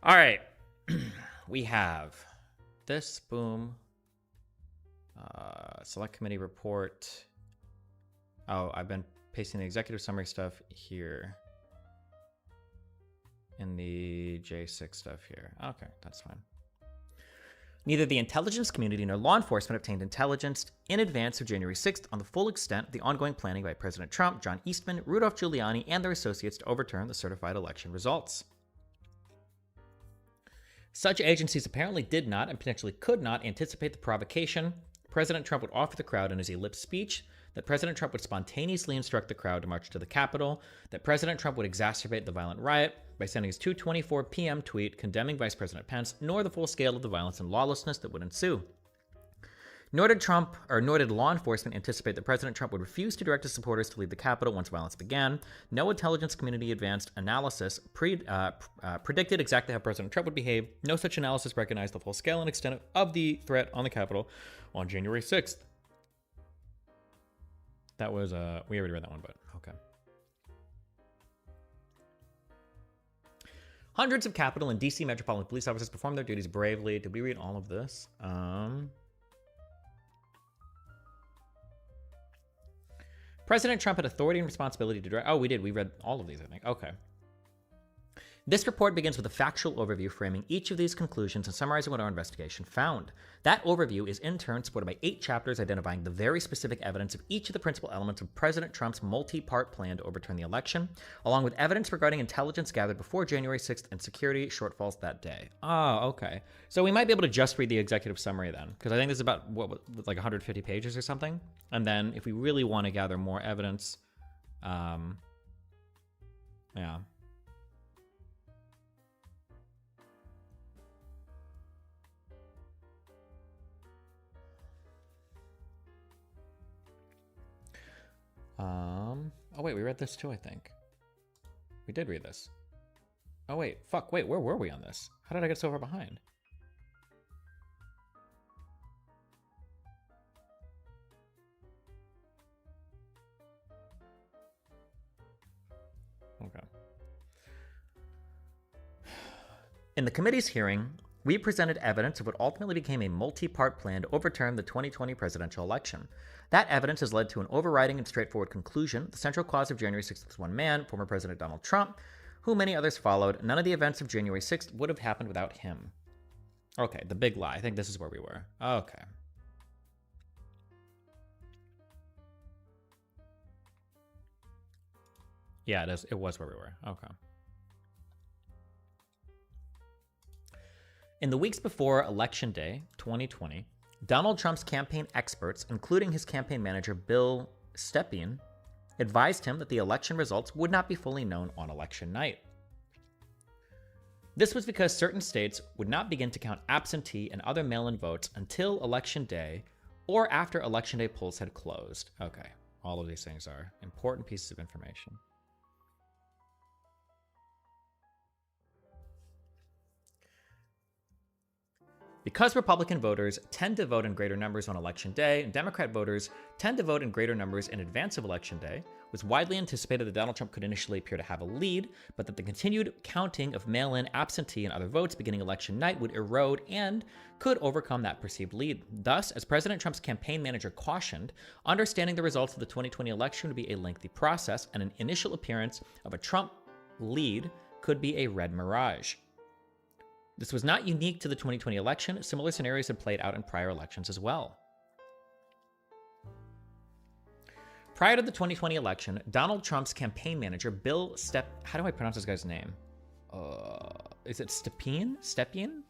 All right. We have this. Boom. Select committee report. Oh, I've been pasting the executive summary stuff here. In the J6 stuff here. Okay, that's fine. Neither the intelligence community nor law enforcement obtained intelligence in advance of January 6th on the full extent of the ongoing planning by President Trump, John Eastman, Rudolph Giuliani, and their associates to overturn the certified election results. Such agencies apparently did not and potentially could not anticipate the provocation President Trump would offer the crowd in his ellipse speech, that President Trump would spontaneously instruct the crowd to march to the Capitol, that President Trump would exacerbate the violent riot by sending his 2:24 p.m. tweet condemning Vice President Pence, nor the full scale of the violence and lawlessness that would ensue. Nor did law enforcement anticipate that President Trump would refuse to direct his supporters to leave the Capitol once violence began. No intelligence community advanced analysis predicted exactly how President Trump would behave. No such analysis recognized the full scale and extent of the threat on the Capitol on January 6th. That was, we already read that one, but okay. Hundreds of Capitol and D.C. Metropolitan Police officers performed their duties bravely. Did we read all of this? President Trump had authority and responsibility to direct. Oh, we did. We read all of these, I think. Okay. This report begins with a factual overview framing each of these conclusions and summarizing what our investigation found. That overview is in turn supported by 8 chapters identifying the very specific evidence of each of the principal elements of President Trump's multi-part plan to overturn the election, along with evidence regarding intelligence gathered before January 6th and security shortfalls that day. Oh, okay. So we might be able to just read the executive summary then, because I think this is about, like 150 pages or something? And then if we really want to gather more evidence, yeah. Oh wait, we read this too, I think. We did read this. Oh wait, fuck, wait, where were we on this? How did I get so far behind? Okay. In the committee's hearing, we presented evidence of what ultimately became a multi-part plan to overturn the 2020 presidential election. That evidence has led to an overriding and straightforward conclusion. The central cause of January 6th was one man, former President Donald Trump, who many others followed. None of the events of January 6th would have happened without him. Okay, the big lie. I think this is where we were. Okay. Yeah, it was where we were. Okay. In the weeks before Election Day 2020, Donald Trump's campaign experts, including his campaign manager Bill Stepien, advised him that the election results would not be fully known on election night. This was because certain states would not begin to count absentee and other mail-in votes until Election Day or after Election Day polls had closed. Okay, all of these things are important pieces of information. Because Republican voters tend to vote in greater numbers on Election Day, and Democrat voters tend to vote in greater numbers in advance of Election Day, it was widely anticipated that Donald Trump could initially appear to have a lead, but that the continued counting of mail-in, absentee, and other votes beginning election night would erode and could overcome that perceived lead. Thus, as President Trump's campaign manager cautioned, understanding the results of the 2020 election would be a lengthy process, and an initial appearance of a Trump lead could be a red mirage. This was not unique to the 2020 election. Similar scenarios had played out in prior elections as well. Prior to the 2020 election, Donald Trump's campaign manager, Bill how do I pronounce this guy's name? Is it Stepien? Stepien?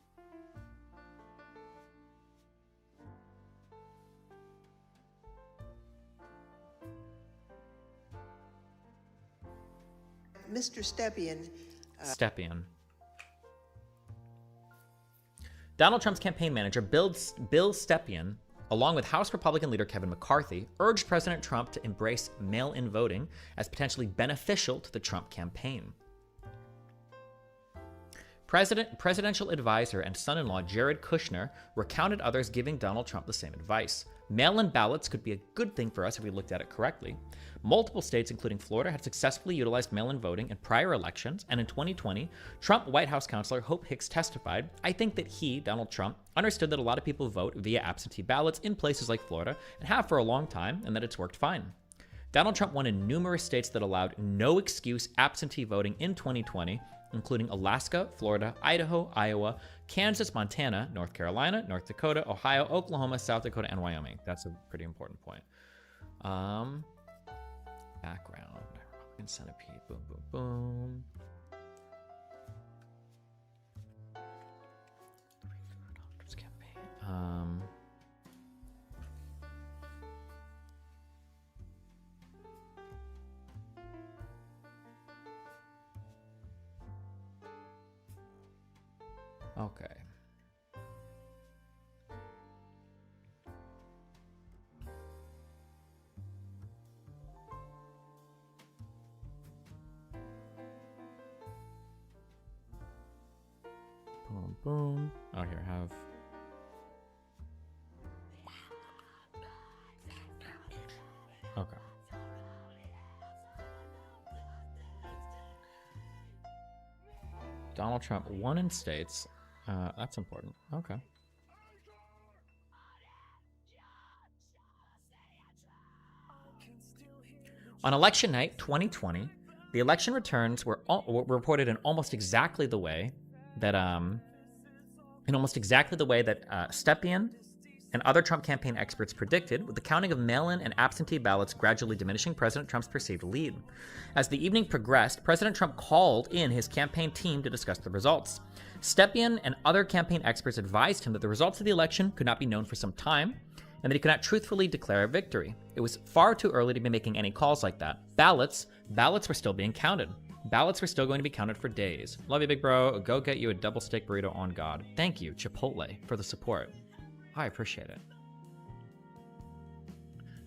Mr. Stepien. Stepien. Donald Trump's campaign manager, Bill Stepien, along with House Republican leader Kevin McCarthy, urged President Trump to embrace mail-in voting as potentially beneficial to the Trump campaign. Presidential advisor and son-in-law Jared Kushner recounted others giving Donald Trump the same advice. Mail-in ballots could be a good thing for us if we looked at it correctly. Multiple states, including Florida, had successfully utilized mail-in voting in prior elections, and in 2020, Trump White House counselor Hope Hicks testified, "I think that he, Donald Trump, understood that a lot of people vote via absentee ballots in places like Florida and have for a long time, and that it's worked fine." Donald Trump won in numerous states that allowed no excuse absentee voting in 2020, including Alaska, Florida, Idaho, Iowa, Kansas, Montana, North Carolina, North Dakota, Ohio, Oklahoma, South Dakota, and Wyoming. That's a pretty important point. Background. Republican centipede. Boom, boom, boom. Campaign. Okay. Boom, boom. Oh, here, have. Okay. Donald Trump won in states. That's important. Okay. On election night 2020, the election returns were reported in almost exactly the way that Stepien and other Trump campaign experts predicted, with the counting of mail-in and absentee ballots gradually diminishing President Trump's perceived lead. As the evening progressed, President Trump called in his campaign team to discuss the results. Stepien and other campaign experts advised him that the results of the election could not be known for some time, and that he could not truthfully declare a victory. It was far too early to be making any calls like that. Ballots were still being counted. Ballots were still going to be counted for days. Love you, big bro. Go get you a double steak burrito on God. Thank you, Chipotle, for the support. I appreciate it.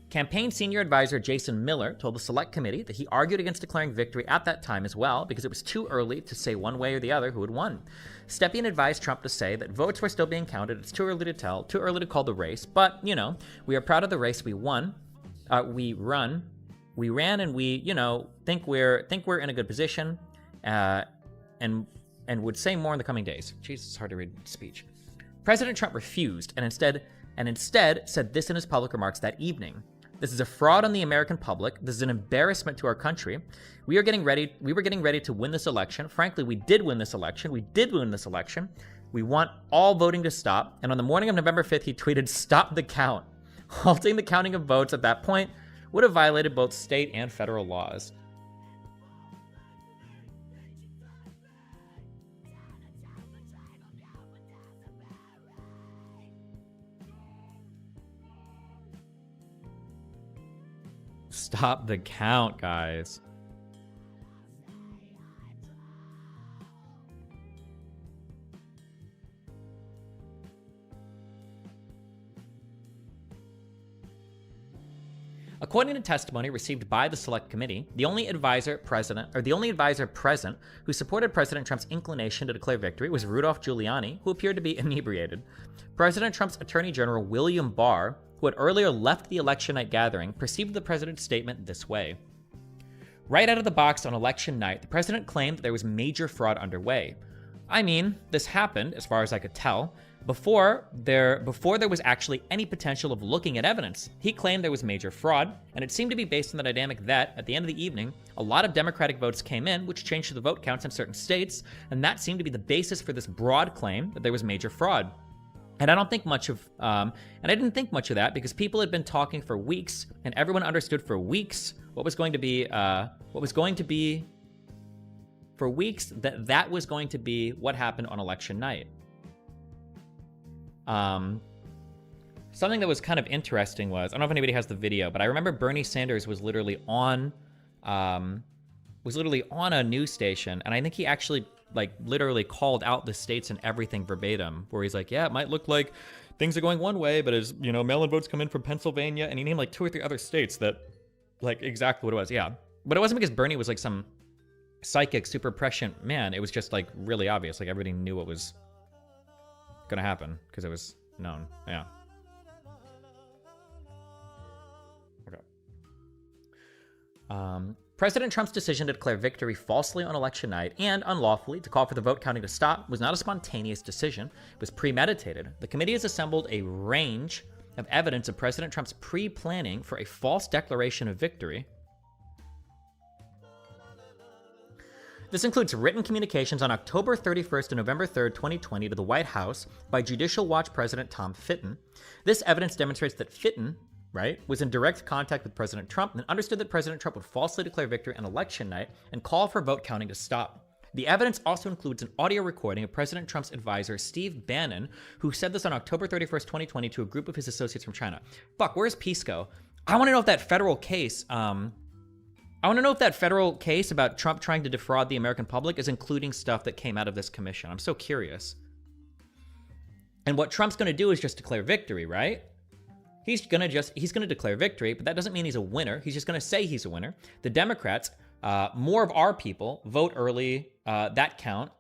Campaign senior advisor Jason Miller told the select committee that he argued against declaring victory at that time as well because it was too early to say one way or the other who had won. Stepien advised Trump to say that votes were still being counted, it's too early to tell, too early to call the race, but, we are proud of the race we won, we ran, and we, think we're in a good position, and would say more in the coming days. Jesus, it's hard to read speech. President Trump refused and instead said this in his public remarks that evening. This is a fraud on the American public. This is an embarrassment to our country. We were getting ready to win this election. Frankly, we did win this election. We want all voting to stop. And on the morning of November 5th, he tweeted, "Stop the count." Halting the counting of votes at that point would have violated both state and federal laws. Stop the count, guys. According to testimony received by the Select Committee, the only advisor present who supported President Trump's inclination to declare victory was Rudolph Giuliani, who appeared to be inebriated. President Trump's Attorney General William Barr, who had earlier left the election night gathering, perceived the president's statement this way. Right out of the box on election night, the president claimed that there was major fraud underway. I mean, this happened, as far as I could tell, before there was actually any potential of looking at evidence. He claimed there was major fraud, and it seemed to be based on the dynamic that, at the end of the evening, a lot of Democratic votes came in, which changed the vote counts in certain states, and that seemed to be the basis for this broad claim that there was major fraud. And I didn't think much of that because people had been talking for weeks, and everyone understood for weeks that was going to be what happened on election night. Something that was kind of interesting was, I don't know if anybody has the video, but I remember Bernie Sanders was literally on a news station, and I think he actually literally called out the states and everything verbatim, where he's like, yeah, it might look like things are going one way, but as mail-in votes come in from Pennsylvania, and he named 2 or 3 other states that exactly what it was. Yeah, but it wasn't because Bernie was some psychic, super prescient. Man, it was just like really obvious. Like everybody knew what was gonna happen because it was known. Yeah. President Trump's decision to declare victory falsely on election night and unlawfully to call for the vote counting to stop was not a spontaneous decision. It was premeditated. The committee has assembled a range of evidence of President Trump's pre-planning for a false declaration of victory. This includes written communications on October 31st and November 3rd, 2020 to the White House by Judicial Watch President Tom Fitton. This evidence demonstrates that Fitton, right, was in direct contact with President Trump and understood that President Trump would falsely declare victory on election night and call for vote counting to stop. The evidence also includes an audio recording of President Trump's advisor, Steve Bannon, who said this on October 31st, 2020 to a group of his associates from China. Fuck, where's Pisco? I want to know if that federal case, about Trump trying to defraud the American public is including stuff that came out of this commission. I'm so curious. And what Trump's going to do is just declare victory, right? He's going to declare victory, but that doesn't mean he's a winner. He's just going to say he's a winner. The Democrats, more of our people vote early, that count.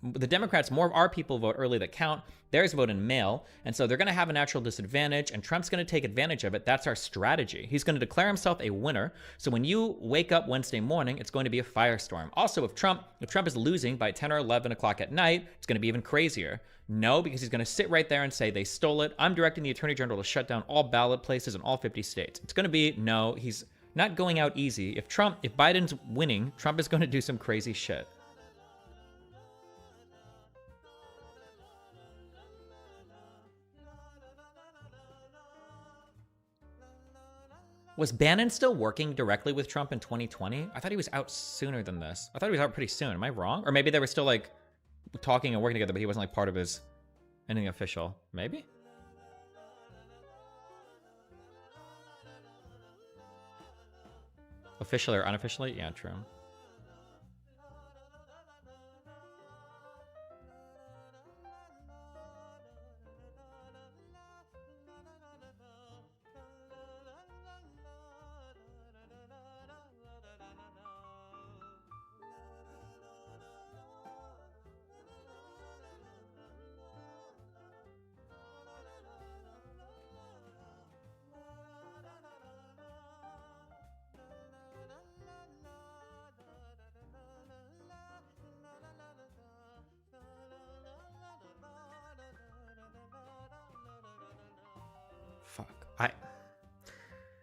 The Democrats, more of our people vote early that count. Theirs vote in mail. And so they're going to have a natural disadvantage, and Trump's going to take advantage of it. That's our strategy. He's going to declare himself a winner. So when you wake up Wednesday morning, it's going to be a firestorm. Also, if Trump is losing by 10 or 11 o'clock at night, it's going to be even crazier. No, because he's going to sit right there and say, they stole it. I'm directing the Attorney General to shut down all ballot places in all 50 states. It's going to be, no, he's not going out easy. If Biden's winning, Trump is going to do some crazy shit. Was Bannon still working directly with Trump in 2020? I thought he was out sooner than this. I thought he was out pretty soon. Am I wrong? Or maybe they were still like talking and working together, but he wasn't like part of his anything official. Maybe? Officially or unofficially? Yeah, true.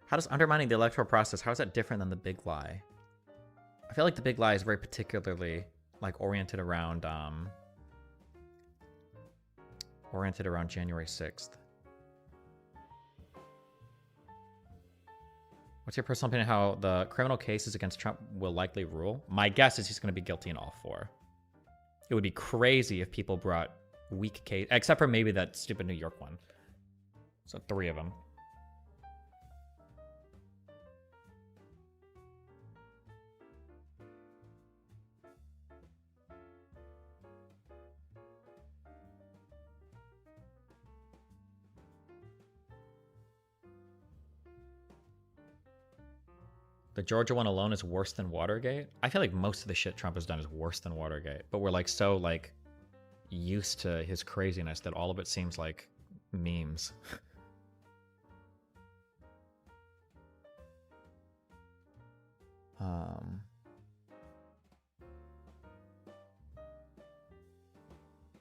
How does undermining the electoral process, how is that different than the big lie? I feel like the big lie is very particularly like oriented around January 6th. What's your personal opinion how the criminal cases against Trump will likely rule? My guess is he's going to be guilty in all four. It would be crazy if people brought weak case, except for maybe that stupid New York one. So 3 of them. The Georgia one alone is worse than Watergate. I feel like most of the shit Trump has done is worse than Watergate, but we're like so like used to his craziness that all of it seems like memes.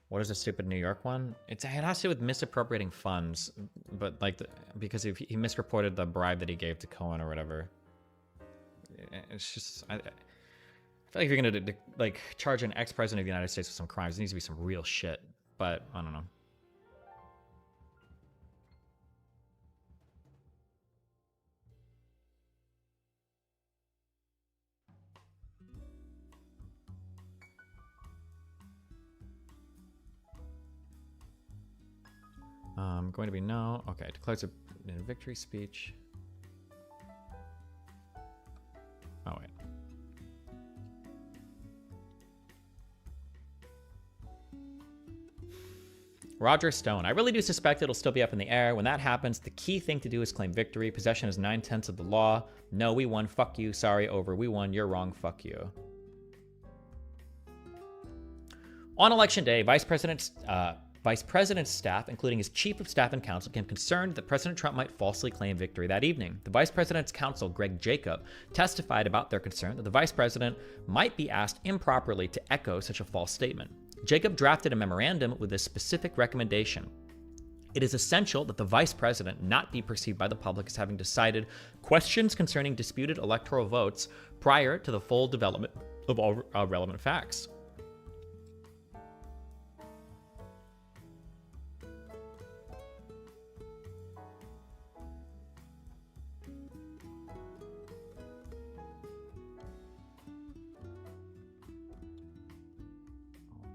What is the stupid New York one? It has to do with misappropriating funds, but like because if he misreported the bribe that he gave to Cohen or whatever. It's just I feel like if you're gonna like charge an ex-president of the United States with some crimes, it needs to be some real shit. But I don't know. Going to be no. Okay, declares a victory speech. Oh, wait. Roger Stone. I really do suspect it'll still be up in the air. When that happens, the key thing to do is claim victory. Possession is 9/10 of the law. No, we won. Fuck you. Sorry, over. We won. You're wrong. Fuck you. On election day, Vice President's staff, including his chief of staff and counsel, became concerned that President Trump might falsely claim victory that evening. The Vice President's counsel, Greg Jacob, testified about their concern that the Vice President might be asked improperly to echo such a false statement. Jacob drafted a memorandum with this specific recommendation. It is essential that the Vice President not be perceived by the public as having decided questions concerning disputed electoral votes prior to the full development of all relevant facts.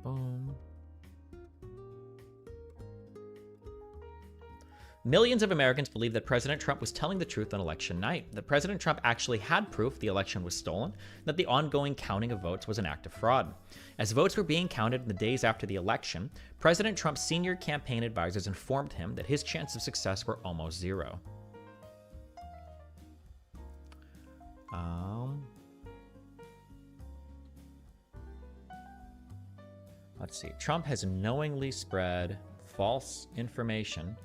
Boom. Millions of Americans believe that President Trump was telling the truth on election night, that President Trump actually had proof the election was stolen, and that the ongoing counting of votes was an act of fraud. As votes were being counted in the days after the election, President Trump's senior campaign advisors informed him that his chances of success were almost zero. Let's see. Trump has knowingly spread false information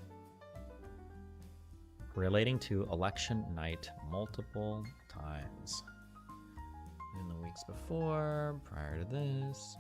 relating to election night multiple times. In the weeks before, prior to this.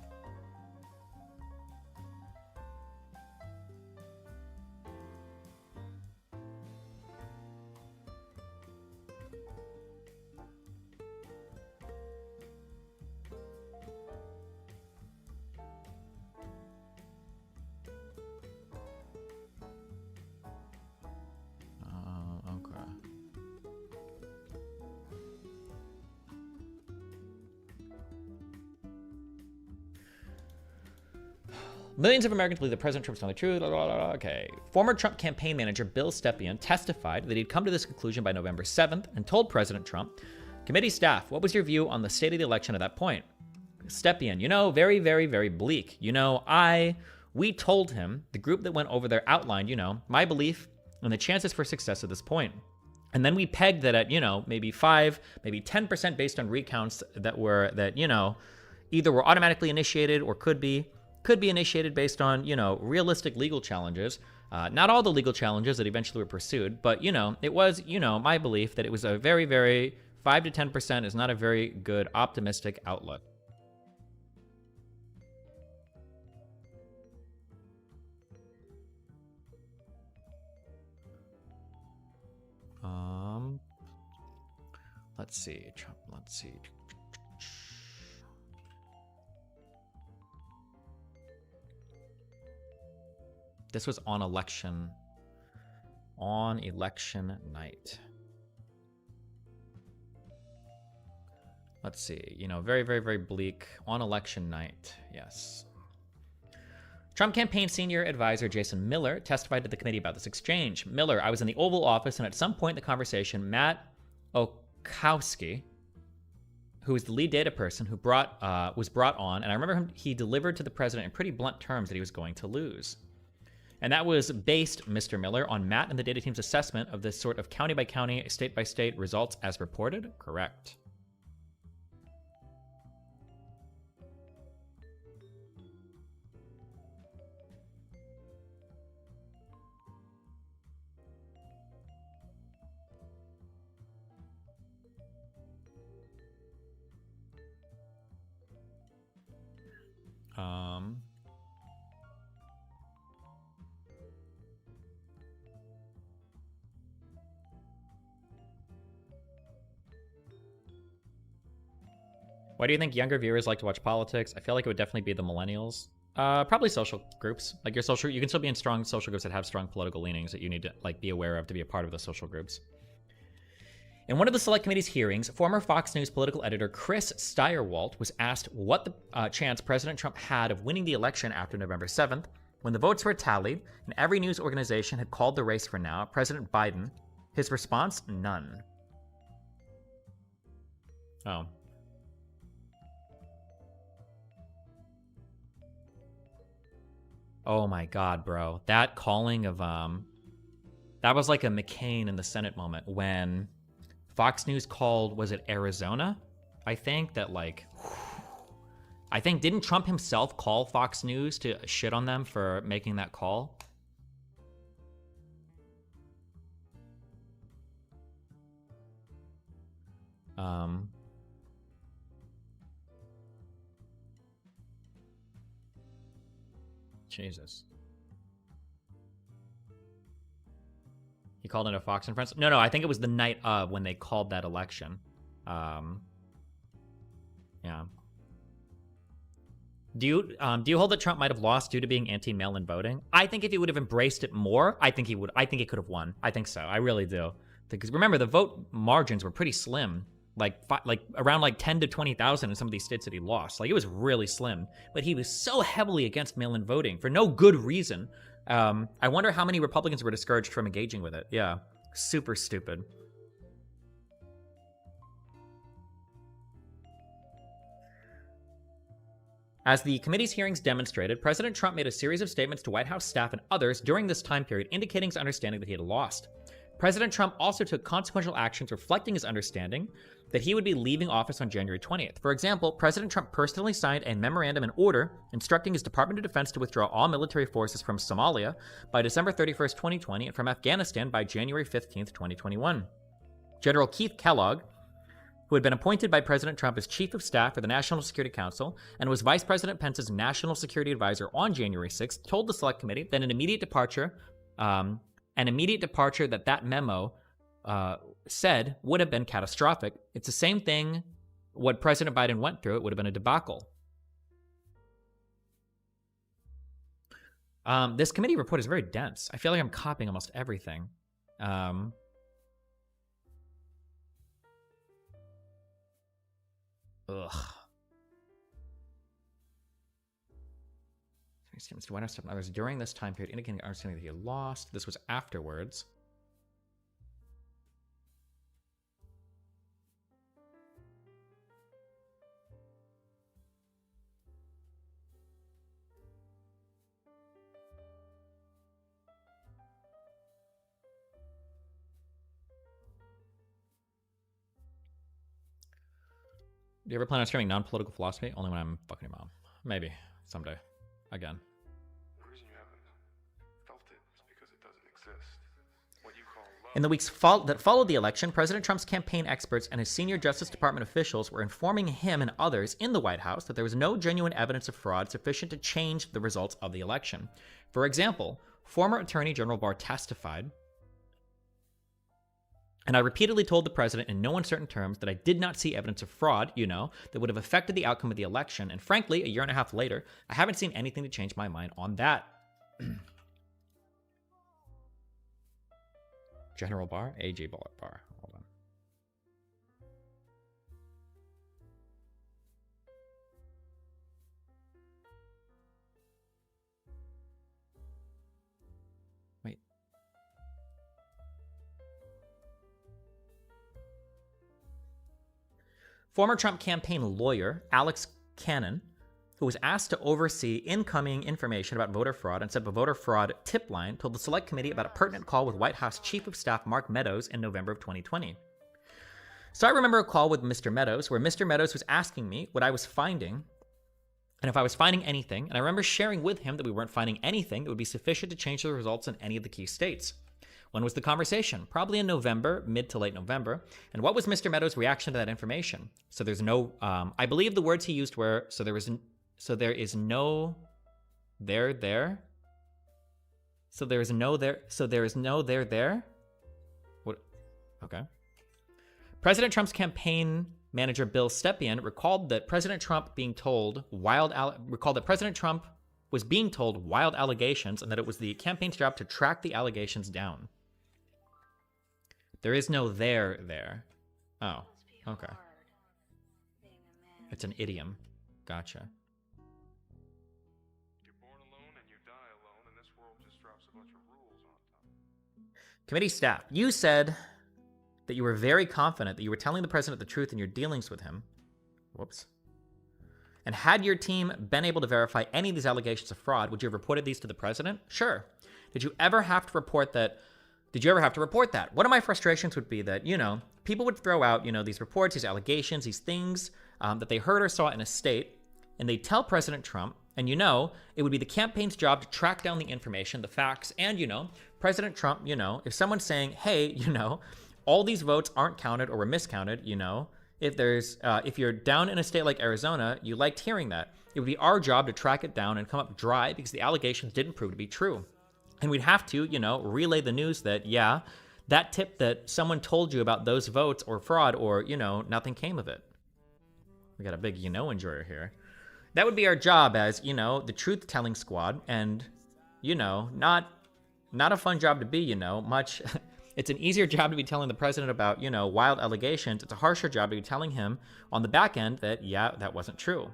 Millions of Americans believe that President Trump's telling the truth. Okay. Former Trump campaign manager Bill Stepien testified that he'd come to this conclusion by November 7th and told President Trump, "Committee staff, what was your view on the state of the election at that point?" Stepien, very, very, very bleak. We told him, the group that went over there outlined, my belief and the chances for success at this point. And then we pegged that at, maybe 5, maybe 10% based on recounts that either were automatically initiated or could be initiated based on, realistic legal challenges. Not all the legal challenges that eventually were pursued, but, it was, my belief that it was a very, very 5 to 10% is not a very good optimistic outlook. Let's see. This was on election night. Let's see, very, very, very bleak on election night. Yes. Trump campaign senior advisor Jason Miller testified to the committee about this exchange. Miller, I was in the Oval Office, and at some point in the conversation, Matt Okowski, who was the lead data person, was brought on, and I remember he delivered to the president in pretty blunt terms that he was going to lose. And that was based, Mr. Miller, on Matt and the data team's assessment of this sort of county-by-county, state-by-state results as reported? Correct. Why do you think younger viewers like to watch politics? I feel like it would definitely be the millennials. Probably social groups. Like you can still be in strong social groups that have strong political leanings that you need to be aware of to be a part of the social groups. In one of the Select Committee's hearings, former Fox News political editor Chris Steyerwalt was asked what the chance President Trump had of winning the election after November 7th. When the votes were tallied and every news organization had called the race for now, President Biden, his response, none. Oh. Oh my God, bro. That calling of, that was like a McCain in the Senate moment when Fox News called, was it Arizona? I think that I think, didn't Trump himself call Fox News to shit on them for making that call? Jesus. He called into Fox and Friends? No, I think it was the night of when they called that election. Yeah. Do you hold that Trump might have lost due to being anti-mail-in voting? I think if he would have embraced it more, I think he could have won. I think so. I really do. Because remember, the vote margins were pretty slim, like around 10 to 20,000 in some of these states that he lost. Like, it was really slim. But he was so heavily against mail-in voting for no good reason. I wonder how many Republicans were discouraged from engaging with it. Yeah, super stupid. As the committee's hearings demonstrated, President Trump made a series of statements to White House staff and others during this time period indicating his understanding that he had lost. President Trump also took consequential actions reflecting his understanding that he would be leaving office on January 20th. For example, President Trump personally signed a memorandum and order instructing his Department of Defense to withdraw all military forces from Somalia by December 31st, 2020, and from Afghanistan by January 15th, 2021. General Keith Kellogg, who had been appointed by President Trump as Chief of Staff for the National Security Council and was Vice President Pence's National Security Advisor on January 6th, told the Select Committee that an immediate departure that memo said would have been catastrophic. It's the same thing what President Biden went through. It would have been a debacle. This committee report is very dense. I feel like I'm copying almost everything. Statements to White House staff and others during this time period indicating understanding that he lost. This was afterwards. Do you ever plan on streaming non-political philosophy? Only when I'm fucking your mom. Maybe. Someday. Again. The reason you haven't felt it is because it doesn't exist. What you call love. In the weeks that followed the election, President Trump's campaign experts and his senior Justice Department officials were informing him and others in the White House that there was no genuine evidence of fraud sufficient to change the results of the election. For example, former Attorney General Barr testified, and I repeatedly told the president in no uncertain terms that I did not see evidence of fraud, that would have affected the outcome of the election. And frankly, a year and a half later, I haven't seen anything to change my mind on that. General Barr? A.J. Barr. Hold on. Wait. Former Trump campaign lawyer Alex Cannon, who was asked to oversee incoming information about voter fraud and set up a voter fraud tip line, told the Select Committee about a pertinent call with White House Chief of Staff Mark Meadows in November of 2020. So I remember a call with Mr. Meadows where Mr. Meadows was asking me what I was finding and if I was finding anything, and I remember sharing with him that we weren't finding anything that would be sufficient to change the results in any of the key states. When was the conversation? Probably in November, mid to late November. And what was Mr. Meadows' reaction to that information? So there's no, I believe the words he used were, so there is no there there. So there is no there there. What? Okay. President Trump's campaign manager Bill Stepien recalled that President Trump was being told wild allegations and that it was the campaign's job to track the allegations down. There is no there. Oh, okay. It's an idiom. Gotcha. You're born alone and you die alone, and this world just drops a bunch of rules on top. Committee staff, you said that you were very confident that you were telling the president the truth in your dealings with him. Whoops. And had your team been able to verify any of these allegations of fraud, would you have reported these to the president? Sure. Did you ever have to report that? One of my frustrations would be that, people would throw out, these reports, these allegations, these things that they heard or saw in a state, and they tell President Trump, and it would be the campaign's job to track down the information, the facts, and President Trump, if someone's saying, hey, all these votes aren't counted or were miscounted, if you're down in a state like Arizona, you liked hearing that. It would be our job to track it down and come up dry because the allegations didn't prove to be true. And we'd have to, relay the news that, yeah, that tip that someone told you about those votes or fraud or, nothing came of it. We got a big enjoyer here. That would be our job as, the truth-telling squad. And, not a fun job to be, much. It's an easier job to be telling the president about, wild allegations. It's a harsher job to be telling him on the back end that, yeah, that wasn't true.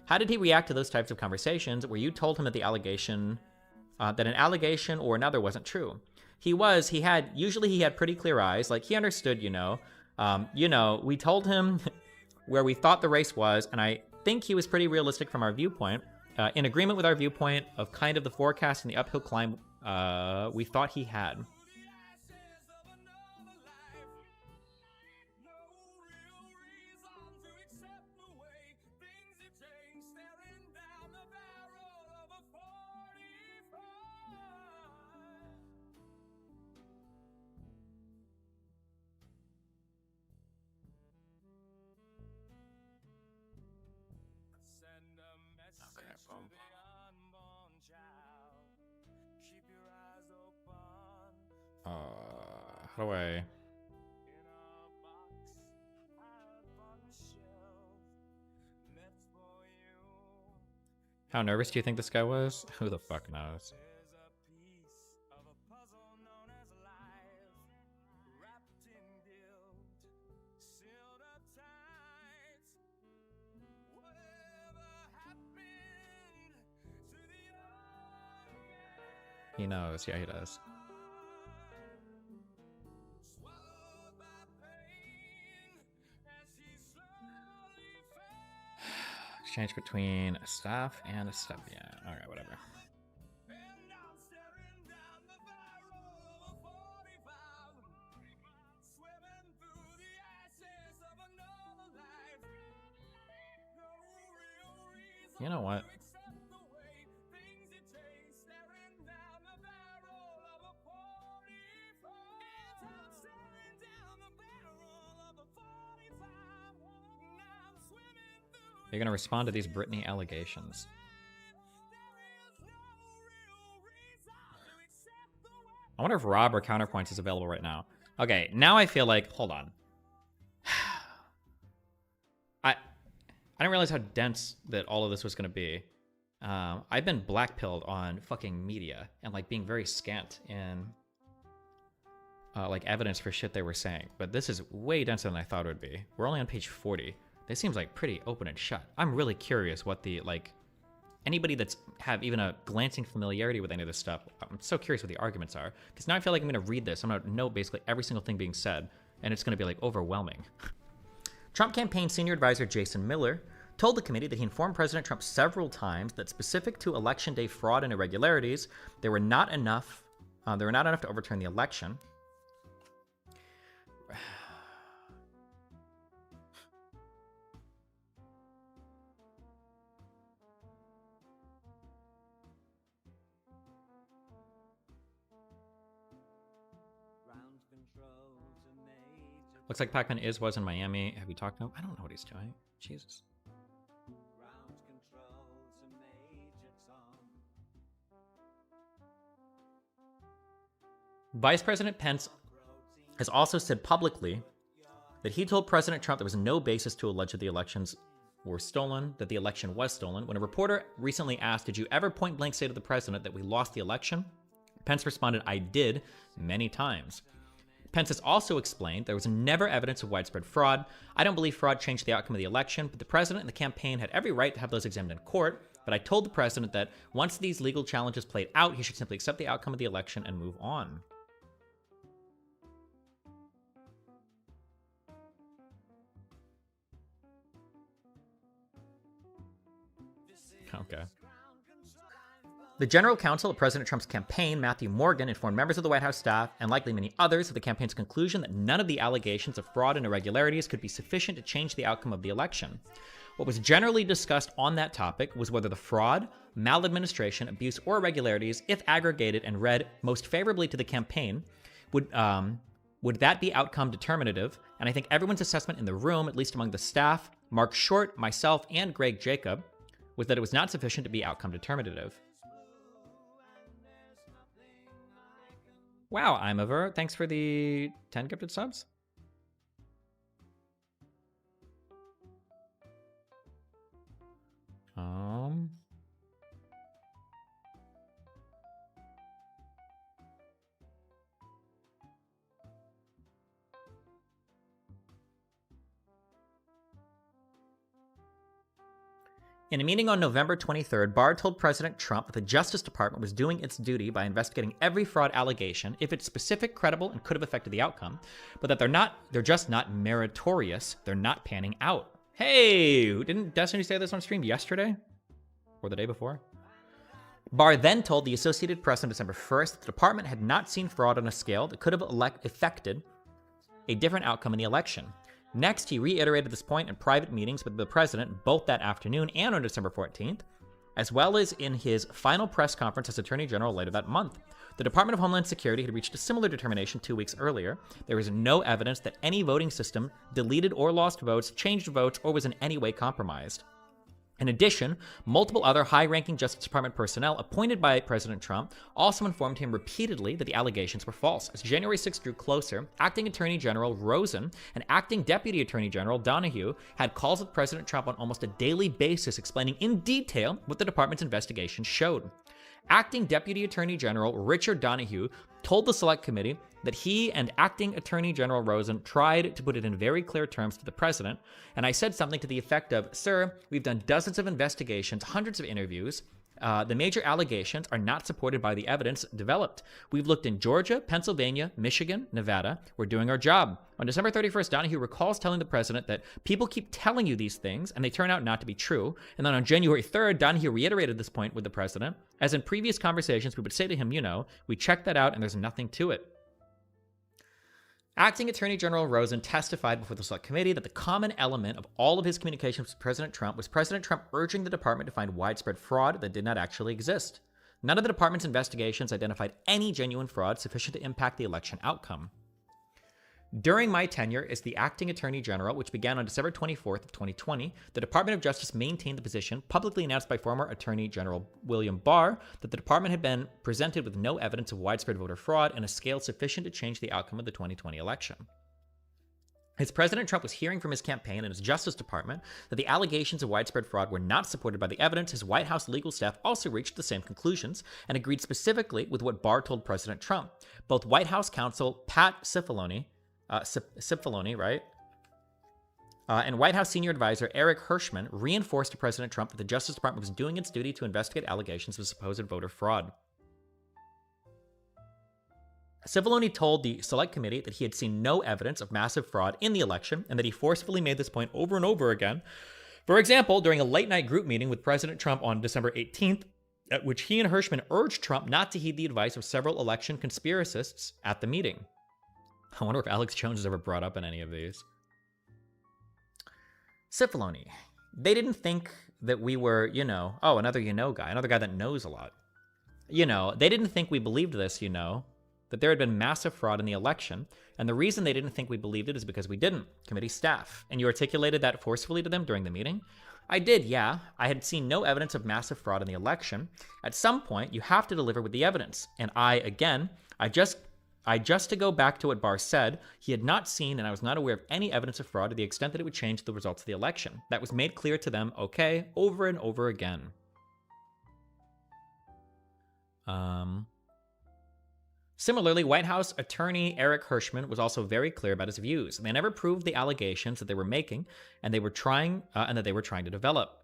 How did he react to those types of conversations where you told him that that an allegation or another wasn't true? Usually he had pretty clear eyes. Like, he understood, we told him where we thought the race was, and I think he was pretty realistic from our viewpoint, in agreement with our viewpoint of kind of the forecast and the uphill climb we thought he had. How do I... How nervous do you think this guy was? Who the fuck knows? He knows. Yeah, he does. Exchange between a staff and a step. Yeah, alright, whatever. You know what? You're gonna respond to these Britney allegations. I wonder if Rob or Counterpoints is available right now. Okay, now I feel like, hold on. I didn't realize how dense that all of this was gonna be. I've been blackpilled on fucking media and like being very scant in like evidence for shit they were saying. But this is way denser than I thought it would be. We're only on page 40. This seems like pretty open and shut. I'm really curious what the, anybody that's have even a glancing familiarity with any of this stuff, I'm so curious what the arguments are. Because now I feel like I'm going to read this. I'm going to know basically every single thing being said. And it's going to be, like, overwhelming. Trump campaign senior advisor Jason Miller told the committee that he informed President Trump several times that specific to election day fraud and irregularities, there were not enough to overturn the election. Looks like Pac-Man was in Miami. Have you talked to him? I don't know what he's doing. Jesus. Vice President Pence has also said publicly that he told President Trump there was no basis to allege that the elections were stolen, that the election was stolen. When a reporter recently asked, did you ever point blank say to the president that we lost the election? Pence responded, I did, many times. Pence has also explained there was never evidence of widespread fraud. I don't believe fraud changed the outcome of the election, but the president and the campaign had every right to have those examined in court. But I told the president that once these legal challenges played out, he should simply accept the outcome of the election and move on. Okay. The general counsel of President Trump's campaign, Matthew Morgan, informed members of the White House staff, and likely many others, of the campaign's conclusion that none of the allegations of fraud and irregularities could be sufficient to change the outcome of the election. What was generally discussed on that topic was whether the fraud, maladministration, abuse, or irregularities, if aggregated and read most favorably to the campaign, would that be outcome determinative? And I think everyone's assessment in the room, at least among the staff, Mark Short, myself, and Greg Jacob, was that it was not sufficient to be outcome determinative. Wow, Imaver, thanks for the 10 gifted subs. In a meeting on November 23rd, Barr told President Trump that the Justice Department was doing its duty by investigating every fraud allegation if it's specific, credible, and could have affected the outcome, but that they're just not meritorious, they're not panning out. Hey, didn't Destiny say this on stream yesterday? Or the day before? Barr then told the Associated Press on December 1st that the department had not seen fraud on a scale that could have affected a different outcome in the election. Next, he reiterated this point in private meetings with the president both that afternoon and on December 14th, as well as in his final press conference as Attorney General later that month. The Department of Homeland Security had reached a similar determination 2 weeks earlier. There was no evidence that any voting system deleted or lost votes, changed votes, or was in any way compromised. In addition, multiple other high-ranking Justice Department personnel appointed by President Trump also informed him repeatedly that the allegations were false. As January 6 drew closer, Acting Attorney General Rosen and Acting Deputy Attorney General Donahue had calls with President Trump on almost a daily basis explaining in detail what the department's investigation showed. Acting Deputy Attorney General Richard Donahue told the Select Committee that he and Acting Attorney General Rosen tried to put it in very clear terms to the president, and I said something to the effect of, "Sir, we've done dozens of investigations, hundreds of interviews. The major allegations are not supported by the evidence developed. We've looked in Georgia, Pennsylvania, Michigan, Nevada. We're doing our job." On December 31st, Donahue recalls telling the president that people keep telling you these things and they turn out not to be true. And then on January 3rd, Donahue reiterated this point with the president. As in previous conversations, we would say to him, we checked that out and there's nothing to it. Acting Attorney General Rosen testified before the Select Committee that the common element of all of his communications with President Trump was President Trump urging the department to find widespread fraud that did not actually exist. None of the department's investigations identified any genuine fraud sufficient to impact the election outcome. During my tenure as the Acting Attorney General, which began on December 24th of 2020, the Department of Justice maintained the position publicly announced by former Attorney General William Barr that the department had been presented with no evidence of widespread voter fraud and a scale sufficient to change the outcome of the 2020 election. As President Trump was hearing from his campaign and his Justice Department that the allegations of widespread fraud were not supported by the evidence, his White House legal staff also reached the same conclusions and agreed specifically with what Barr told President Trump. Both White House counsel Pat Cipollone, right? And White House senior advisor Eric Hirschman reinforced to President Trump that the Justice Department was doing its duty to investigate allegations of supposed voter fraud. Cipollone told the Select Committee that he had seen no evidence of massive fraud in the election and that he forcefully made this point over and over again. For example, during a late-night group meeting with President Trump on December 18th, at which he and Hirschman urged Trump not to heed the advice of several election conspiracists at the meeting. I wonder if Alex Jones is ever brought up in any of these. Cipollone. They didn't think that we were, another guy, another guy that knows a lot. They didn't think we believed this, that there had been massive fraud in the election, and the reason they didn't think we believed it is because we didn't, committee staff. And you articulated that forcefully to them during the meeting? I did, yeah. I had seen no evidence of massive fraud in the election. At some point, you have to deliver with the evidence. And just to go back to what Barr said, he had not seen and I was not aware of any evidence of fraud to the extent that it would change the results of the election. That was made clear to them, over and over again. Similarly, White House attorney Eric Hirschman was also very clear about his views. They never proved the allegations that they were making and that they were trying to develop.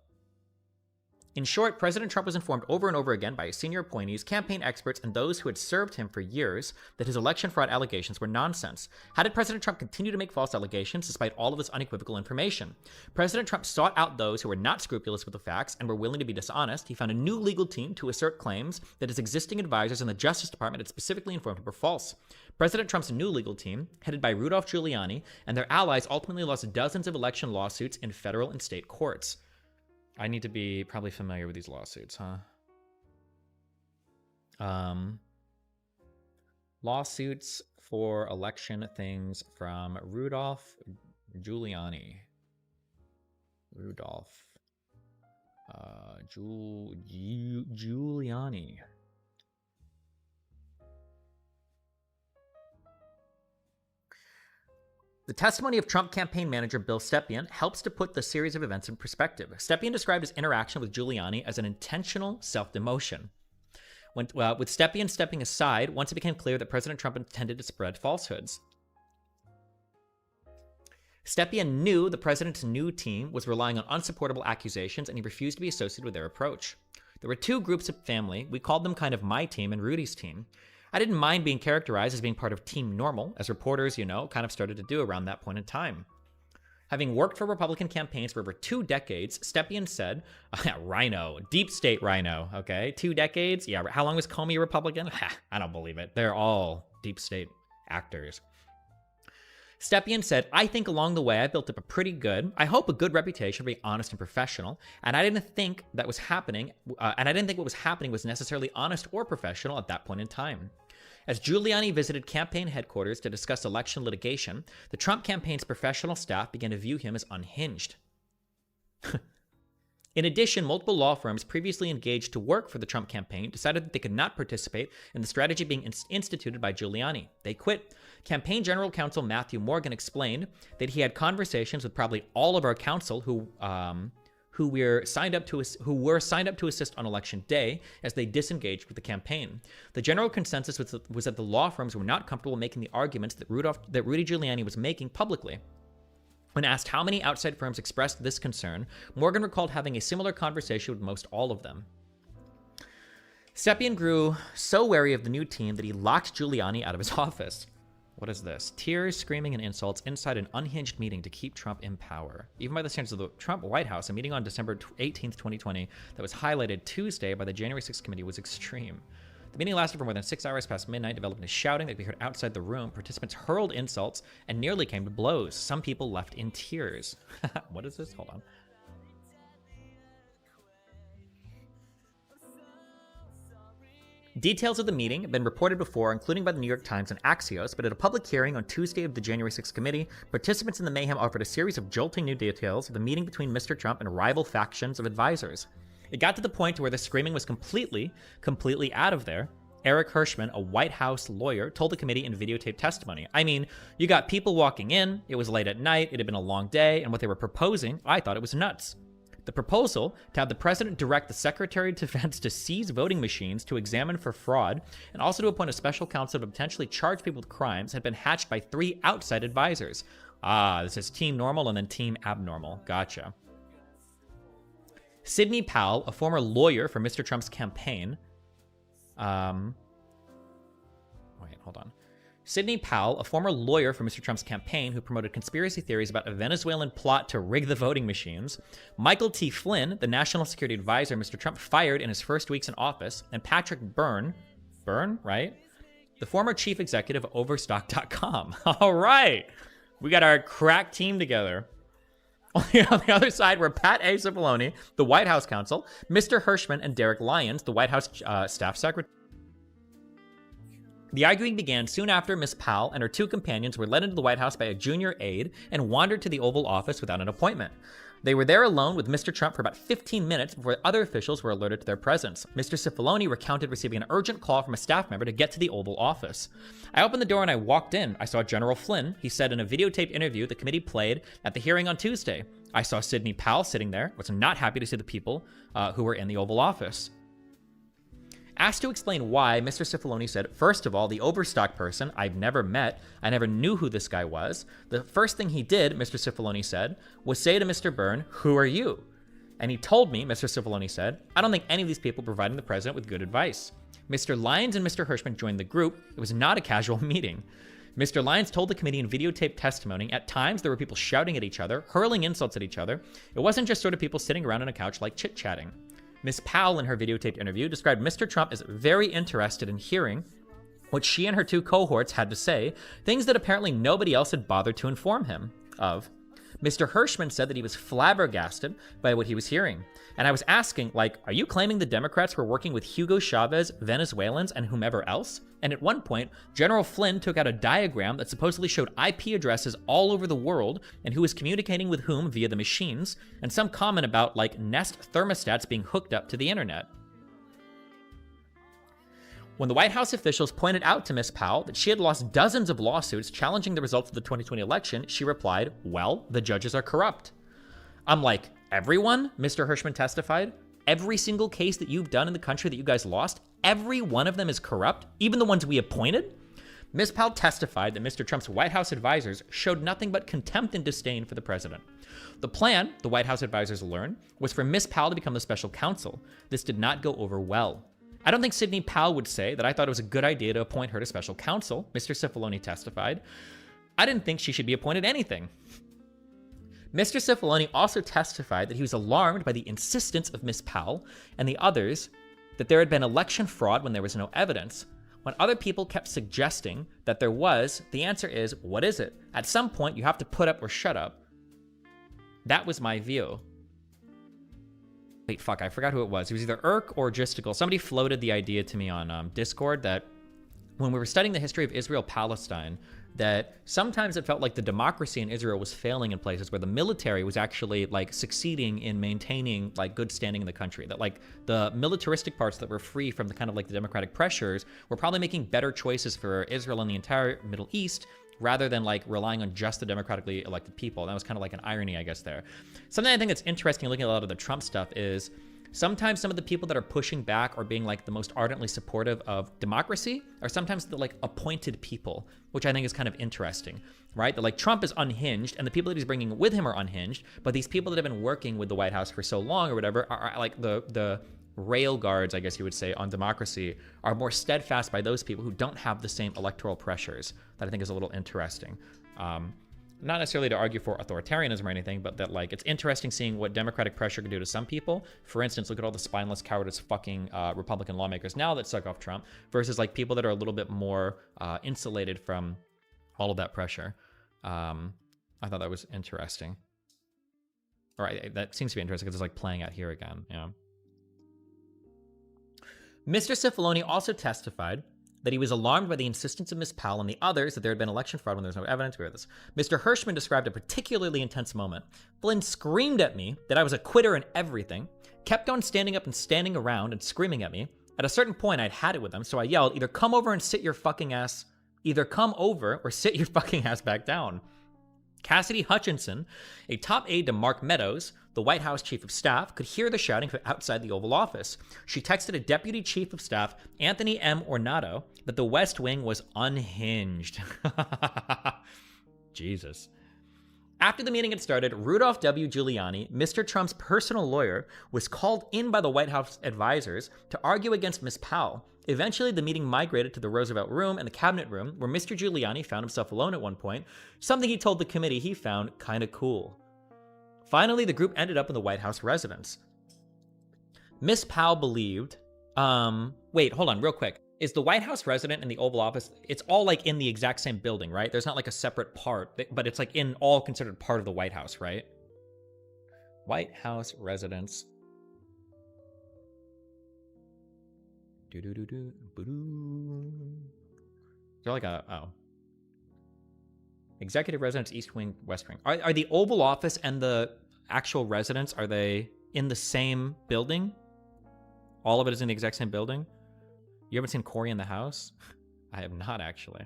In short, President Trump was informed over and over again by his senior appointees, campaign experts, and those who had served him for years that his election fraud allegations were nonsense. How did President Trump continue to make false allegations despite all of this unequivocal information? President Trump sought out those who were not scrupulous with the facts and were willing to be dishonest. He found a new legal team to assert claims that his existing advisors in the Justice Department had specifically informed him were false. President Trump's new legal team, headed by Rudolph Giuliani, and their allies ultimately lost dozens of election lawsuits in federal and state courts. I need to be probably familiar with these lawsuits, huh? Lawsuits for election things from Rudolph Giuliani. Giuliani. The testimony of Trump campaign manager Bill Stepien helps to put the series of events in perspective. Stepien described his interaction with Giuliani as an intentional self-demotion. With Stepien stepping aside once it became clear that President Trump intended to spread falsehoods. Stepien knew the president's new team was relying on unsupportable accusations, and he refused to be associated with their approach. There were two groups of family. We called them kind of my team and Rudy's team. I didn't mind being characterized as being part of Team Normal, as reporters, kind of started to do around that point in time. Having worked for Republican campaigns for over 2 decades, Stepien said, Rhino, deep state Rhino, okay? 2 decades? Yeah, how long was Comey a Republican? I don't believe it. They're all deep state actors. Stepien said, I think along the way I built up a pretty good, I hope a good reputation for being honest and professional, and I didn't think that was happening, and I didn't think what was happening was necessarily honest or professional at that point in time. As Giuliani visited campaign headquarters to discuss election litigation, the Trump campaign's professional staff began to view him as unhinged. In addition, multiple law firms previously engaged to work for the Trump campaign decided that they could not participate in the strategy being instituted by Giuliani. They quit. Campaign General Counsel Matthew Morgan explained that he had conversations with probably all of our counsel who were signed up to assist on election day as they disengaged with the campaign. The general consensus was that the law firms were not comfortable making the arguments that Rudy Giuliani was making publicly. When asked how many outside firms expressed this concern, Morgan recalled having a similar conversation with most all of them. Stepien grew so wary of the new team that he locked Giuliani out of his office. What is this? Tears, screaming, and insults inside an unhinged meeting to keep Trump in power. Even by the standards of the Trump White House, a meeting on December 18th, 2020 that was highlighted Tuesday by the January 6th committee was extreme. The meeting lasted for more than 6 hours past midnight, developing into shouting that could be heard outside the room. Participants hurled insults and nearly came to blows. Some people left in tears. What is this? Hold on. Details of the meeting have been reported before, including by the New York Times and Axios, but at a public hearing on Tuesday of the January 6th committee, participants in the mayhem offered a series of jolting new details of the meeting between Mr. Trump and rival factions of advisors. It got to the point where the screaming was completely out of there. Eric Hirschman, a White House lawyer, told the committee in videotaped testimony. I mean, you got people walking in, it was late at night, it had been a long day, and what they were proposing, I thought it was nuts. The proposal to have the president direct the Secretary of Defense to seize voting machines to examine for fraud, and also to appoint a special counsel to potentially charge people with crimes, had been hatched by 3 outside advisors. This is Team Normal and then Team Abnormal. Gotcha. Sidney Powell, a former lawyer for Mr. Trump's campaign, Sidney Powell, a former lawyer for Mr. Trump's campaign who promoted conspiracy theories about a Venezuelan plot to rig the voting machines, Michael T. Flynn, the national security advisor Mr. Trump fired in his first weeks in office, and Patrick Byrne, right? The former chief executive of Overstock.com. All right, we got our crack team together. On the other side were Pat A. Cipollone, the White House counsel, Mr. Hirschman, and Derek Lyons, the White House staff secretary. The arguing began soon after Miss Powell and her 2 companions were led into the White House by a junior aide and wandered to the Oval Office without an appointment. They were there alone with Mr. Trump for about 15 minutes before other officials were alerted to their presence. Mr. Cipollone recounted receiving an urgent call from a staff member to get to the Oval Office. I opened the door and I walked in. I saw General Flynn, he said in a videotaped interview the committee played at the hearing on Tuesday. I saw Sidney Powell sitting there, was not happy to see the people who were in the Oval Office. Asked to explain why, Mr. Cipollone said, first of all, the Overstock person I've never met, I never knew who this guy was. The first thing he did, Mr. Cipollone said, was say to Mr. Byrne, who are you? And he told me, Mr. Cipollone said, I don't think any of these people providing the president with good advice. Mr. Lyons and Mr. Hirschman joined the group. It was not a casual meeting. Mr. Lyons told the committee in videotaped testimony, at times there were people shouting at each other, hurling insults at each other. It wasn't just sort of people sitting around on a couch like chit-chatting. Ms. Powell, in her videotaped interview, described Mr. Trump as very interested in hearing what she and her two cohorts had to say, things that apparently nobody else had bothered to inform him of. Mr. Hirschman said that he was flabbergasted by what he was hearing. And I was asking, like, are you claiming the Democrats were working with Hugo Chavez, Venezuelans, and whomever else? And at one point, General Flynn took out a diagram that supposedly showed IP addresses all over the world and who was communicating with whom via the machines, and some comment about, like, Nest thermostats being hooked up to the internet. When the White House officials pointed out to Ms. Powell that she had lost dozens of lawsuits challenging the results of the 2020 election, she replied, well, the judges are corrupt. I'm like, everyone? Mr. Hirschman testified. Every single case that you've done in the country that you guys lost, every one of them is corrupt, even the ones we appointed? Ms. Powell testified that Mr. Trump's White House advisors showed nothing but contempt and disdain for the president. The plan, the White House advisors learned, was for Ms. Powell to become the special counsel. This did not go over well. I don't think Sidney Powell would say that I thought it was a good idea to appoint her to special counsel, Mr. Cipollone testified. I didn't think she should be appointed anything. Mr. Cipollone also testified that he was alarmed by the insistence of Ms. Powell and the others that there had been election fraud when there was no evidence. When other people kept suggesting that there was, the answer is, what is it? At some point, you have to put up or shut up. That was my view. Wait, fuck, I forgot who it was. It was either Irk or Gisticle. Somebody floated the idea to me on Discord that when we were studying the history of Israel-Palestine, that sometimes it felt like the democracy in Israel was failing in places where the military was actually like succeeding in maintaining like good standing in the country. That like the militaristic parts that were free from the kind of like the democratic pressures were probably making better choices for Israel and the entire Middle East rather than like relying on just the democratically elected people. And that was kind of like an irony, I guess, there. Something I think that's interesting looking at a lot of the Trump stuff is sometimes some of the people that are pushing back or being like the most ardently supportive of democracy are sometimes the like appointed people, which I think is kind of interesting, right? That like Trump is unhinged and the people that he's bringing with him are unhinged, but these people that have been working with the White House for so long or whatever are like the rail guards, I guess you would say, on democracy are more steadfast by those people who don't have the same electoral pressures. That I think is a little interesting. Not necessarily to argue for authoritarianism or anything, but that like it's interesting seeing what democratic pressure can do to some people. For instance, look at all the spineless, cowardice fucking Republican lawmakers now that suck off Trump versus like people that are a little bit more insulated from all of that pressure. I thought that was interesting. All right, that seems to be interesting because it's like playing out here again. Yeah. Mr. Cipollone also testified that he was alarmed by the insistence of Ms. Powell and the others that there had been election fraud when there was no evidence. We heard this. Mr. Hirschman described a particularly intense moment. Flynn screamed at me that I was a quitter and everything, kept on standing up and standing around and screaming at me. At a certain point, I'd had it with him, so I yelled, either come over and sit your fucking ass, either come over or sit your fucking ass back down. Cassidy Hutchinson, a top aide to Mark Meadows, the White House chief of staff, could hear the shouting from outside the Oval Office. She texted a deputy chief of staff, Anthony M. Ornato, that the West Wing was unhinged. Jesus. After the meeting had started, Rudolph W. Giuliani, Mr. Trump's personal lawyer, was called in by the White House advisors to argue against Ms. Powell. Eventually, the meeting migrated to the Roosevelt Room and the Cabinet Room, where Mr. Giuliani found himself alone at one point, something he told the committee he found kind of cool. Finally, the group ended up in the White House residence. Ms. Powell believed, wait, hold on real quick. Is the White House resident and the Oval Office, it's all like in the exact same building, right? There's not like a separate part, but it's like in all considered part of the White House, right? White House residence. Is there like a, oh. Executive residence, East Wing, West Wing. Are the Oval Office and the actual residence, are they in the same building? All of it is in the exact same building? You haven't seen Cory in the House? I have not, actually.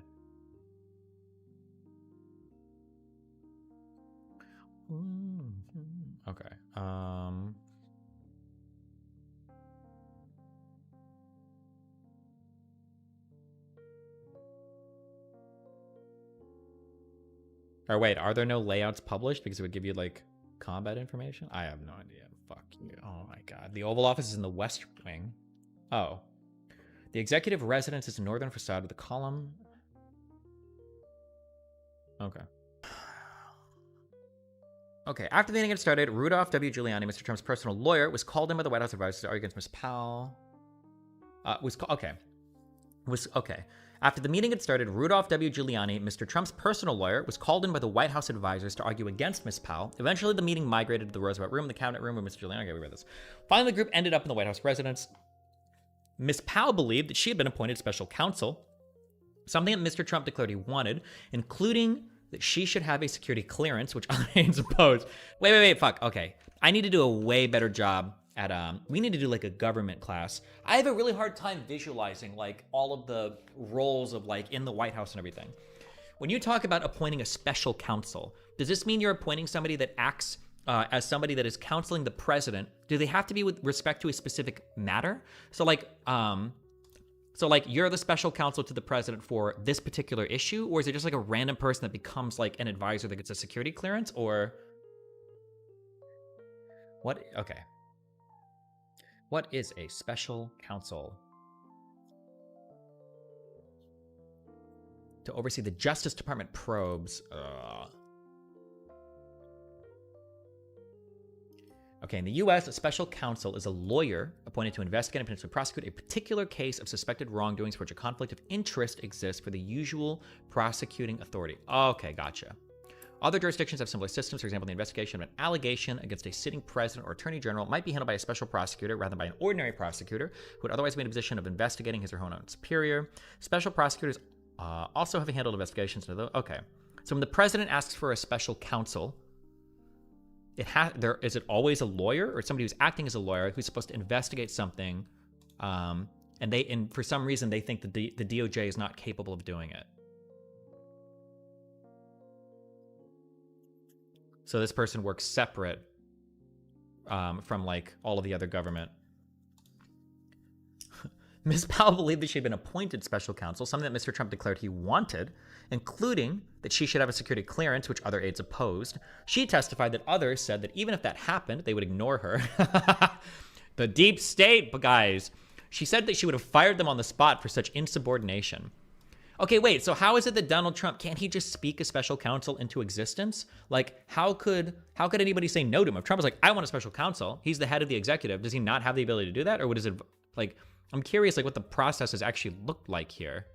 Okay. Or wait, are there no layouts published? Because it would give you, like, combat information? I have no idea. Fuck you. Oh my god. The Oval Office is in the West Wing. Oh. The executive residence is the northern facade of the column. Okay. Okay, after the meeting had started, Rudolph W. Giuliani, Mr. Trump's personal lawyer, was called in by the White House advisors to argue against Ms. Powell. After the meeting had started, Rudolph W. Giuliani, Mr. Trump's personal lawyer, was called in by the White House advisors to argue against Ms. Powell. Eventually, the meeting migrated to the Roosevelt Room, the cabinet room, where Mr. Giuliani. Okay, we read this. Finally, the group ended up in the White House residence. Ms. Powell believed that she had been appointed special counsel, something that Mr. Trump declared he wanted, including that she should have a security clearance, which other aides opposed. Wait, fuck. Okay. I need to do a way better job at, we need to do like a government class. I have a really hard time visualizing like all of the roles of like in the White House and everything. When you talk about appointing a special counsel, does this mean you're appointing somebody that acts as somebody that is counseling the president? Do they have to be with respect to a specific matter? So like you're the special counsel to the president for this particular issue, or is it just like a random person that becomes like an advisor that gets a security clearance, or what? Okay. What is a special counsel? To oversee the Justice Department probes. Okay, in the U.S., a special counsel is a lawyer appointed to investigate and potentially prosecute a particular case of suspected wrongdoings for which a conflict of interest exists for the usual prosecuting authority. Okay, gotcha. Other jurisdictions have similar systems. For example, the investigation of an allegation against a sitting president or attorney general might be handled by a special prosecutor rather than by an ordinary prosecutor who would otherwise be in a position of investigating his or her own superior. Special prosecutors also have handled investigations. Okay, so when the president asks for a special counsel, is it always a lawyer or somebody who's acting as a lawyer who's supposed to investigate something, and for some reason they think the DOJ is not capable of doing it? So this person works separate from like all of the other government. Ms. Powell believed that she had been appointed special counsel, something that Mr. Trump declared he wanted, including that she should have a security clearance, which other aides opposed. She testified that others said that even if that happened, they would ignore her. The deep state, guys. She said that she would have fired them on the spot for such insubordination. Okay, wait, so how is it that Donald Trump, can't he just speak a special counsel into existence? Like, how could anybody say no to him? If Trump was like, I want a special counsel, he's the head of the executive, does he not have the ability to do that? Or what is it, like, I'm curious, like, what the process has actually looked like here.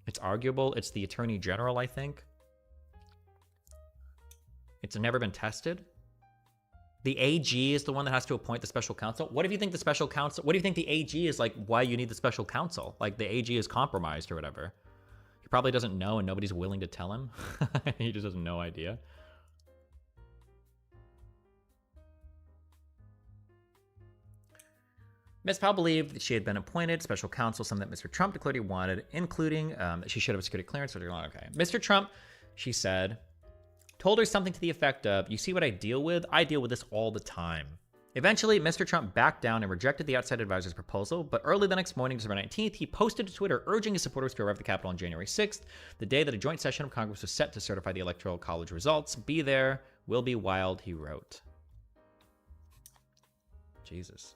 It's arguable. It's the Attorney General, I think. It's never been tested. The AG is the one that has to appoint the special counsel. What if you think the special counsel, what do you think the AG is like, why you need the special counsel? Like the AG is compromised or whatever. He probably doesn't know and nobody's willing to tell him. He just has no idea. Ms. Powell believed that she had been appointed special counsel, something that Mr. Trump declared he wanted, including that she should have a security clearance. Okay. Mr. Trump, she said, told her something to the effect of, you see what I deal with? I deal with this all the time. Eventually, Mr. Trump backed down and rejected the outside advisor's proposal, but early the next morning, December 19th, he posted to Twitter urging his supporters to arrive at the Capitol on January 6th, the day that a joint session of Congress was set to certify the Electoral College results. Be there, will be wild, he wrote. Jesus.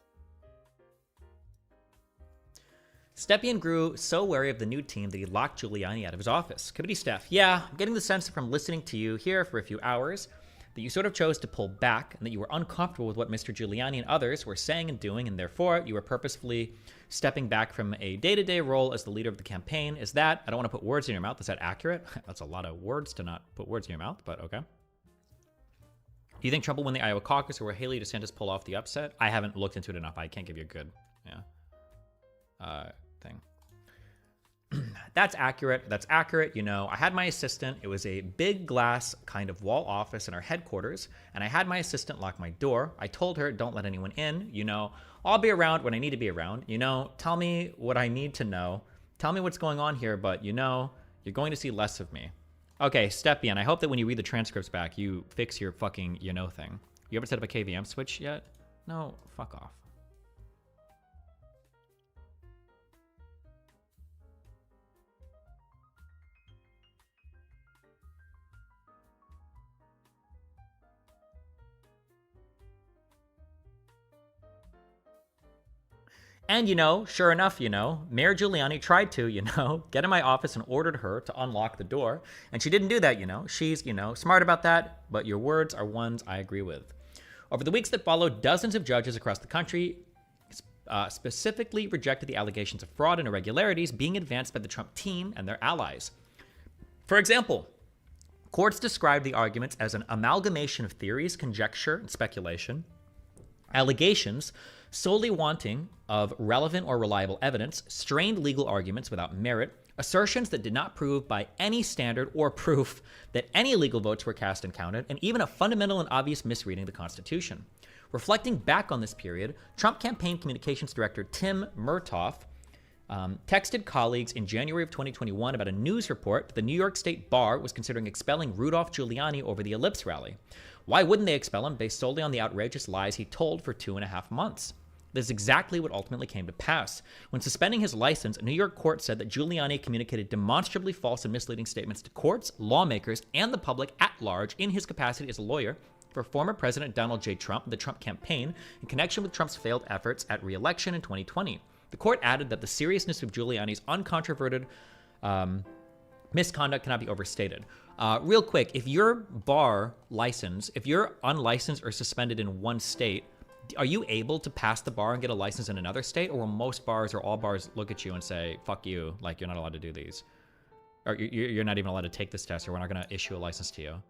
Stepien grew so wary of the new team that he locked Giuliani out of his office. Committee staff, yeah, I'm getting the sense from listening to you here for a few hours that you sort of chose to pull back and that you were uncomfortable with what Mr. Giuliani and others were saying and doing, and therefore you were purposefully stepping back from a day-to-day role as the leader of the campaign. Is that, I don't want to put words in your mouth, is that accurate? That's a lot of words to not put words in your mouth, but okay. Do you think Trump will win the Iowa caucus, or will Haley DeSantis pull off the upset? I haven't looked into it enough. I can't give you a good, thing. That's accurate. That's accurate. You know, I had my assistant. It was a big glass kind of wall office in our headquarters, and I had my assistant lock my door. I told her, don't let anyone in. You know, I'll be around when I need to be around. You know, tell me what I need to know. Tell me what's going on here, but you know, you're going to see less of me. Okay, Stepien, I hope that when you read the transcripts back, you fix your fucking you know thing. You ever set up a KVM switch yet? No, fuck off. And, sure enough, Mayor Giuliani tried to, get in my office and ordered her to unlock the door. And she didn't do that, She's, smart about that, but your words are ones I agree with. Over the weeks that followed, dozens of judges across the country specifically rejected the allegations of fraud and irregularities being advanced by the Trump team and their allies. For example, courts described the arguments as an amalgamation of theories, conjecture, and speculation, allegations solely wanting of relevant or reliable evidence, strained legal arguments without merit, assertions that did not prove by any standard or proof that any legal votes were cast and counted, and even a fundamental and obvious misreading of the Constitution. Reflecting back on this period, Trump campaign communications director Tim Murtaugh texted colleagues in January of 2021 about a news report that the New York State Bar was considering expelling Rudolph Giuliani over the Ellipse rally. Why wouldn't they expel him based solely on the outrageous lies he told for 2.5 months? This is exactly what ultimately came to pass. When suspending his license, a New York court said that Giuliani communicated demonstrably false and misleading statements to courts, lawmakers, and the public at large in his capacity as a lawyer for former President Donald J. Trump and the Trump campaign in connection with Trump's failed efforts at re-election in 2020. The court added that the seriousness of Giuliani's uncontroverted misconduct cannot be overstated. Real quick, if your bar license, if you're unlicensed or suspended in one state, are you able to pass the bar and get a license in another state? Or will most bars or all bars look at you and say, fuck you, like you're not allowed to do these? Or you're not even allowed to take this test, or we're not going to issue a license to you?